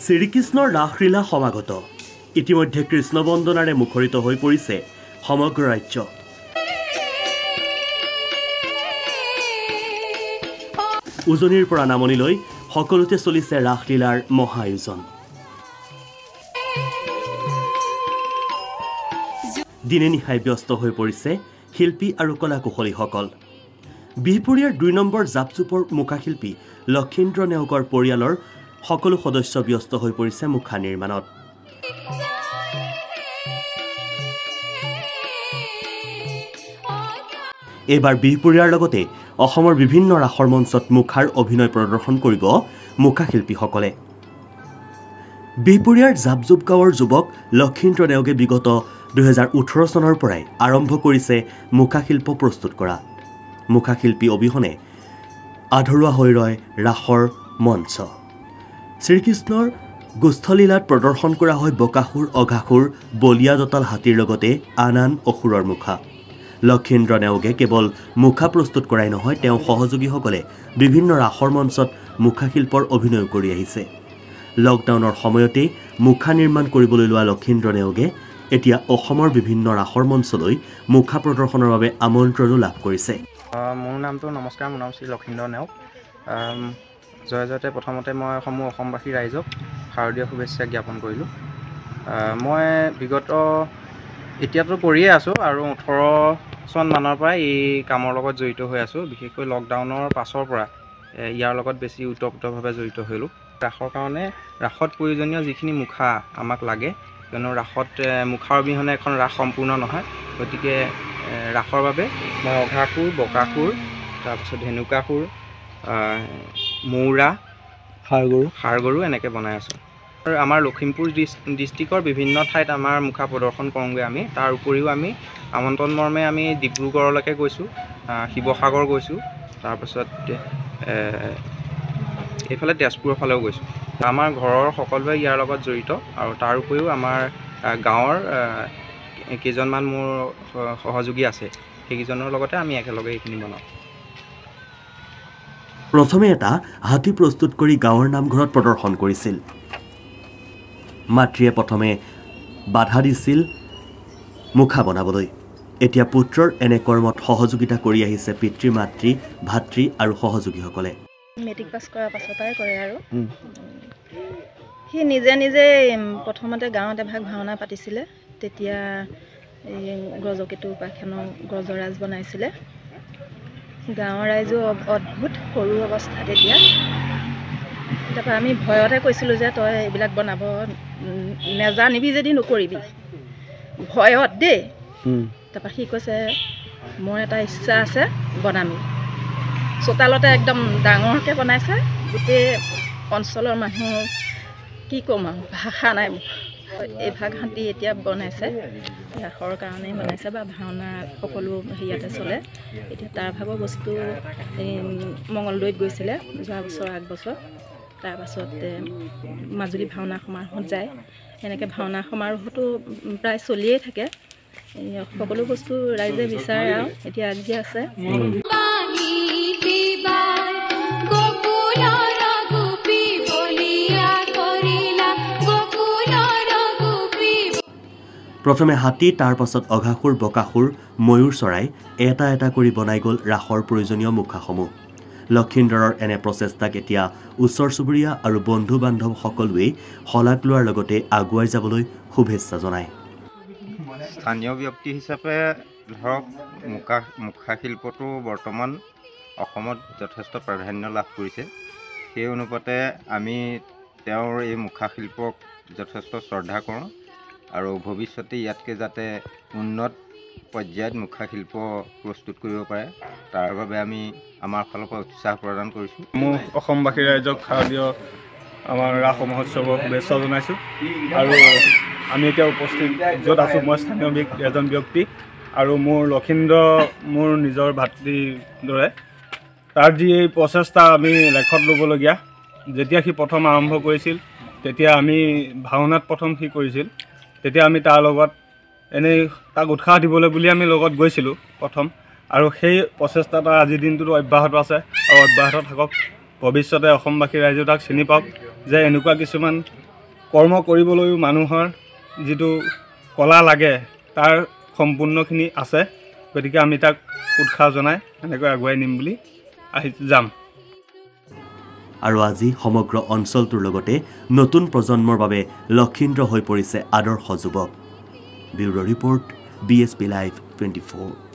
শ্ৰীকৃষ্ণৰ ৰাসলীলা সমাগত ইতিমধ্যে কৃষ্ণ বন্দনাৰে মুখৰিত হৈ পৰিছে সমগ্ৰ ৰাজ্য। উজনিৰ পৰা নামনিলৈ সকলোতে চলিছে ৰাসলীলাৰ মহা আয়োজন। দিনে নিশাই ব্যস্ত হৈ পৰিছে শিল্পী আৰু কলা কুশলীসকল। বিহপুৰীয়াৰ ২ নম্বৰ জাপচুপৰ মুখাশিল্পী লক্ষীন্দ্ৰ নেওগৰ পৰিয়ালৰ সকলো সদস্য ব্যস্ত হৈ পৰিছে মুখা নিৰ্মাণত। এইবাৰ বিহপুৰীয়াৰ লগতে অসমৰ বিভিন্ন ৰাসৰ মঞ্চত মুখাৰ অভিনয় প্ৰদৰ্শন কৰিব মুখাশিল্পীসকলে। বিহপুৰীয়াৰ জাপজুপ গাঁৱৰ যুৱক লক্ষীন্দ্ৰ নেওগে বিগত ২০১৮ চনৰ পৰাই আৰম্ভ কৰিছে মুখাশিল্প প্ৰস্তুত কৰা। মুখাশিল্পী অবিহনে আধৰুৱা হৈ ৰয় ৰাসৰ মঞ্চ। শ্ৰীকৃষ্ণৰ গোষ্ঠলীলাত প্ৰদৰ্শন কৰা হয় বকাসুৰ, অঘাসুৰ, বলিয়া দঁতাল হাতীৰ লগতে আন অসুৰৰ মুখা। লক্ষীন্দ্ৰ নেওগে কেৱল মুখা প্ৰস্তুত কৰাই নহয়, তেওঁ সহযোগীসকলে বিভিন্ন ৰাসৰ মঞ্চত মুখাশিল্পৰ অভিনয় কৰি আহিছে। লকডাউনৰ সময়তেই মুখা নিৰ্মাণ কৰিবলৈ লোৱা লক্ষীন্দ্ৰ নেওগে এতিয়া অসমৰ বিভিন্ন ৰাসৰ মঞ্চলৈ মুখা প্ৰদৰ্শনৰ বাবে আমন্ত্ৰণো লাভ কৰিছে। মোৰ নামটো নমস্কাৰ, মোৰ নাম শ্ৰী লক্ষীন্দ্ৰ নেওগ। জয়তে প্ৰথমতে মই সমূহ অসমবাসী ৰাইজক শাৰদীয় শুভেচ্ছা জ্ঞাপন কৰিলোঁ। মই বিগত এতিয়াতো কৰিয়ে আছোঁ আৰু 18 চন মানৰ পৰা এই কামৰ লগত জড়িত হৈ আছোঁ। বিশেষকৈ লকডাউনৰ পাছৰ পৰা ইয়াৰ লগত বেছি ওতপ্ৰোতভাৱে জড়িত হ'লোঁ। ৰাসৰ কাৰণে ৰাসত প্ৰয়োজনীয় যিখিনি মুখা আমাক লাগে, কিয়নো ৰাসত মুখাৰ অবিহনে এখন ৰাস সম্পূৰ্ণ নহয়। গতিকে ৰাসৰ বাবে মই অঘাসুৰ, বকাসুৰ, তাৰপিছত ধেনুকাসুৰ, মৌৰা, সাৰগৰু এনেকৈ বনাই আছোঁ। আৰু আমাৰ লখিমপুৰ ডিষ্ট্ৰিক্টৰ বিভিন্ন ঠাইত আমাৰ মুখা প্ৰদৰ্শন কৰোঁগৈ আমি। তাৰ উপৰিও আমি আমন্ত্ৰণ মৰ্মে আমি ডিব্ৰুগড়লৈকে গৈছোঁ, শিৱসাগৰ গৈছোঁ, তাৰপিছত এইফালে তেজপুৰৰ ফালেও গৈছোঁ। আমাৰ ঘৰৰ সকলোৱে ইয়াৰ লগত জড়িত আৰু তাৰ উপৰিও আমাৰ গাঁৱৰ কেইজনমান মোৰ সহযোগী আছে, সেইকেইজনৰ লগতে আমি একেলগে এইখিনি বনাওঁ। প্ৰথমে এটা হাতী প্ৰস্তুত কৰি গাঁৱৰ নামঘৰত প্ৰদৰ্শন কৰিছিল। মাতৃয়ে প্ৰথমে বাধা দিছিল মুখা বনাবলৈ। এতিয়া পুত্ৰৰ এনে কৰ্মত সহযোগিতা কৰি আহিছে পিতৃ, মাতৃ, ভাতৃ আৰু সহযোগীসকলে। মেট্ৰিক পাছ কৰাৰ পাছৰ পৰাই কৰে আৰু সি নিজে নিজে প্ৰথমতে গাঁৱত এভাগ ভাওনা পাতিছিলে। তেতিয়া এই গজকেতু উপাখ্যানৰ গজৰাজ বনাইছিলে। গাঁৱৰ ৰাইজো অদ্ভুত সৰু অৱস্থা তেতিয়া। তাৰপৰা আমি ভয়তে কৈছিলোঁ যে তই এইবিলাক বনাব নেজানিবি যদি নকৰিবি, ভয়ত দেই। তাৰপৰা সি কৈছে মোৰ এটা ইচ্ছা আছে বনামি। চোতালতে একদম ডাঙৰকৈ বনাইছে। গোটেই অঞ্চলৰ মানুহ কি ক'ম আৰু, ভাষা নাই মোৰ। এইভাগ হাতী এতিয়া বনাইছে, ৰাসৰ কাৰণেই বনাইছে বা ভাওনা সকলো হেৰিয়াতে চলে। এতিয়া তাৰ ভাগৰ বস্তু মঙলদৈত গৈছিলে যোৱা বছৰ, আগবছৰ। তাৰপাছত মাজুলী ভাওনা সমাৰোহত যায়। এনেকৈ ভাওনা সমাৰোহতো প্ৰায় চলিয়েই থাকে। সকলো বস্তু ৰাইজে বিচাৰে আৰু এতিয়া আজি আছে। প্ৰথমে হাতী, তাৰ পাছত অঘাসুৰ, বকাসুৰ, ময়ূৰ চৰাই এটা এটা কৰি বনাই গ'ল ৰাসৰ প্ৰয়োজনীয় মুখাসমূহ। লক্ষীন্দ্ৰৰ এনে প্ৰচেষ্টাক এতিয়া ওচৰ চুবুৰীয়া আৰু বন্ধু বান্ধৱ সকলোৱেই শলাগ লোৱাৰ লগতে আগুৱাই যাবলৈ শুভেচ্ছা জনায়। স্থানীয় ব্যক্তি হিচাপে ধৰক মুখাশিল্পটো বৰ্তমান অসমত যথেষ্ট প্ৰাধান্য লাভ কৰিছে। সেই অনুপাতে আমি তেওঁৰ এই মুখাশিল্পক যথেষ্ট শ্ৰদ্ধা কৰোঁ আৰু ভৱিষ্যতে ইয়াতকৈ যাতে উন্নত পৰ্যায়ত মুখাশিল্প প্ৰস্তুত কৰিব পাৰে, তাৰ বাবে আমি আমাৰ ফালৰ পৰা উৎসাহ প্ৰদান কৰিছোঁ। মোৰ অসমবাসী ৰাইজক শাৰদীয় আমাৰ ৰাস মহোৎসৱৰ শুভেচ্ছা জনাইছোঁ। আৰু আমি এতিয়া উপস্থিত য'ত আছোঁ, মই স্থানীয় এজন ব্যক্তি আৰু মোৰ লক্ষীন্দ্ৰ মোৰ নিজৰ ভাতৃৰ দৰে। তাৰ যি এই প্ৰচেষ্টা আমি লেখত ল'বলগীয়া। যেতিয়া সি প্ৰথম আৰম্ভ কৰিছিল, তেতিয়া আমি ভাওনাত প্ৰথম সি কৰিছিল, তেতিয়া আমি তাৰ লগত এনেই তাক উৎসাহ দিবলৈ বুলি আমি লগত গৈছিলোঁ প্ৰথম। আৰু সেই প্ৰচেষ্টাটা আজিৰ দিনটোতো অব্যাহত আছে আৰু অব্যাহত থাকক। ভৱিষ্যতে অসমবাসী ৰাইজে তাক চিনি পাওক যে এনেকুৱা কিছুমান কৰ্ম কৰিবলৈও মানুহৰ যিটো কলা লাগে তাৰ সম্পূৰ্ণখিনি আছে গতিকে আমি তাক উৎসাহ জনাই এনেকৈ আগুৱাই নিম বুলি যাম আৰু আজি সমগ্ৰ অঞ্চলটোৰ লগতে নতুন প্ৰজন্মৰ বাবে লক্ষীন্দ্ৰ হৈ পৰিছে আদৰ্শ যুৱক ব্যুৰ' ৰিপৰ্ট BSP Live 24